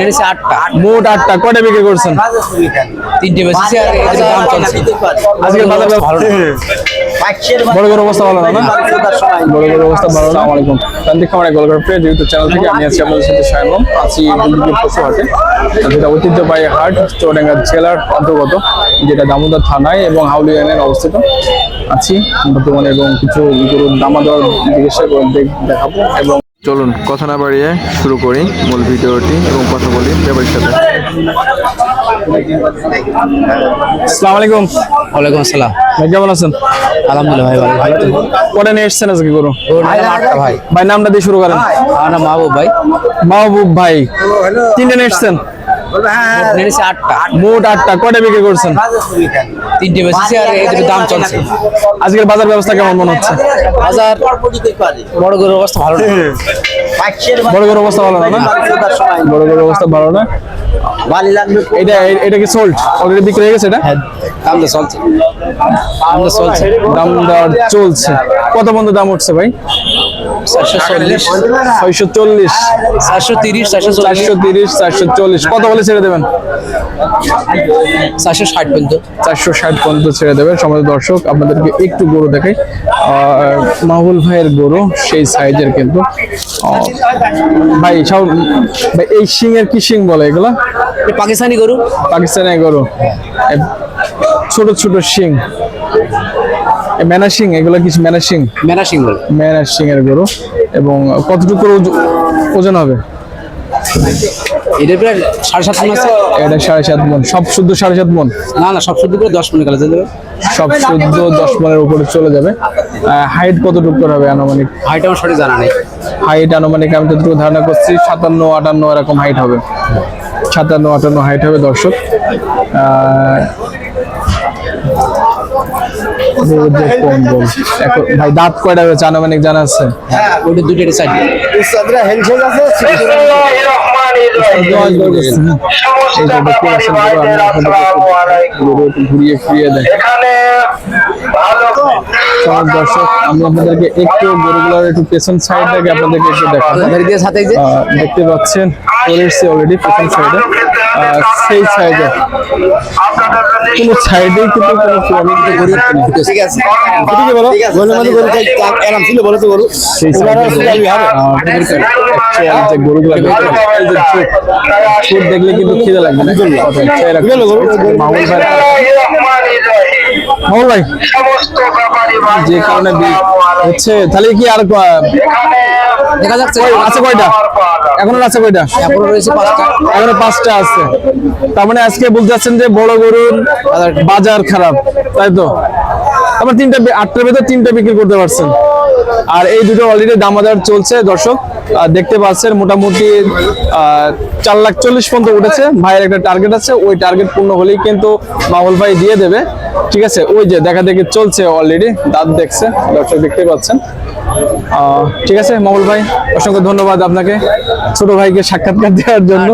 নিয়েছে 8টা। মোট 8টা। কয়টা বিক্রি করছেন? 3টে বেশি আর এর দাম চলছে। আজকের বাজার ভালো না। বড় বড় অবস্থা ভালো না। বড় বড় অবস্থা ভালো না। আসসালামু আলাইকুম। তান্ত্রিক খামারে গোলঘর প্রিয় ইউটিউব চ্যানেল থেকে আমি আছি আপনাদের সাথে শায়ন। আছি দুলদুপুর পশু হাটে, যেটা ঐতিহ্যবাহী হাট চুয়াডাঙ্গা জেলার অন্তর্গত, যেটা দামোদর থানায় এবং হাউলি ইউনিয়নে অবস্থিত আছি বর্তমানে, এবং কিছু গরুর দামাদর জিজ্ঞাসা দেখাবো। এবং চলুন কথা না বাড়িয়ে শুরু করি মূল ভিডিওটি এবং কথা বলি ব্যাপারীর সাথে। আসসালামু আলাইকুম। ওয়ালাইকুম আসসালাম। ভাই কেমন আছেন? আলহামদুলিল্লাহ ভাই ভালো। ভালো তো? কটা নিয়ে এসছেন আজকে গরু? ওর নাম 8টা ভাই। ভাই নামটা দিয়ে শুরু করেন। আমার নাম মাহবুব ভাই। মাহবুব ভাই, 3টে নিয়ে এসছেন। নিয়েছে 8টা। মোট 8টা। কয়টা বিক্রি করছেন? 3টে বেশি আর এর দাম চলছে। আজকের বাজার ব্যবস্থা কেমন মনে হচ্ছে? বাজার বড় গরুর অবস্থা ভালো না। বড় গরুর অবস্থা ভালো না। বড় গরুর অবস্থা ভালো না। এটা এটা কি সোল্ড অলরেডি বিক্রি হয়ে গেছে? এটা দাম তো চলছে। দামটা চলছে। দাম দেওয়ার চলছে। কত পর্যন্ত দাম উঠছে ভাই? 440, 640, 430, 430, 440। কত বলে ছেড়ে দেবেন? 460 পর্যন্ত। 460 পর্যন্ত ছেড়ে দেবেন। সমাজ দর্শক, আপনাদেরকে একটু গরু দেখাই। মাহবুল ভাইয়ের গরু সেই সাইজের কিন্তু। ভাই সব ভাই, এই শিং এর কি শিং বলে এগুলা? পাকিস্তানি গরু। পাকিস্তানি গরু, ছোট ছোট শিং, মেনা শিং। এগুলো কি মেনা শিং? মেনা সিং বলে। মেনা শিং এর গরু। এবং কতটুকু করে ওজন হবে? এটা প্রায় 7.5 মণ আছে। এটা 7.5 মণ। সব শুদ্ধ 7.5 মণ? না না, সব শুদ্ধ করে 10 মণ কালে যাবে। সব শুদ্ধ 10 মণের উপরে চলে যাবে। হাইট কতটুকু করে হবে আনুমানিক? হাইট আমার সঠিক জানা নেই। হাইট আনুমানিক আমি যতটুকু ধারণা করছি 57, 58 এরকম হাইট হবে। 57, 58 হাইট হবে দর্শক। ভাই দাঁত কয়টা হয়েছে আনুমানিক জানা আছে? ওটা দুইটা সাইড। ঘুরিয়ে ফিরিয়ে দেয়। দর্শক, আমি আপনাদেরকে একটু গরুগুলোর একটু পেছন সাইডটাকে আপনাদেরকে একটু দেখাবো। দেখতে পাচ্ছেন চলে এসছে অলরেডি পেছন সাইডে। সেই সাইডে কোনো সাইডেই কিন্তু কোনো প্রবলেম গরু ঠিক আছে। ঠিক বলো গরুর মধ্যে গরু আরাম ছিল বলো তো গরু। সেই সাইডে যে গরুগুলো ছোট দেখলে কিন্তু খিদে লাগবে না। মাহবুব ভাই যে কারণে হচ্ছে, তাহলে কি আর দেখা যাচ্ছে আছে কয়টা? এখনো আছে কয়টা? এখনো রয়েছে 5টা। এখনো 5টা আছে। তার মানে আজকে বলতে চাচ্ছেন যে বড় গরুর বাজার খারাপ, তাই তো? আবার 8টার ভেতর 3টা বিক্রি করতে পারছেন। আর এই দুটো অলরেডি দামাদার চলছে দর্শক, দেখতে পাচ্ছেন। মোটামুটি 4,40,000 পর্যন্ত উঠেছে। ভাইয়ের একটা টার্গেট আছে, ওই টার্গেট পূর্ণ হলেই কিন্তু মাহবুল ভাই দিয়ে দেবে। ঠিক আছে, ওই যে দেখা দেখি চলছে অলরেডি, দাঁত দেখছে দর্শক, দেখতে পাচ্ছেন। ঠিক আছে মাহবুল ভাই, অসংখ্য ধন্যবাদ আপনাকে ছোট ভাইকে সাক্ষাৎকার দেওয়ার জন্য।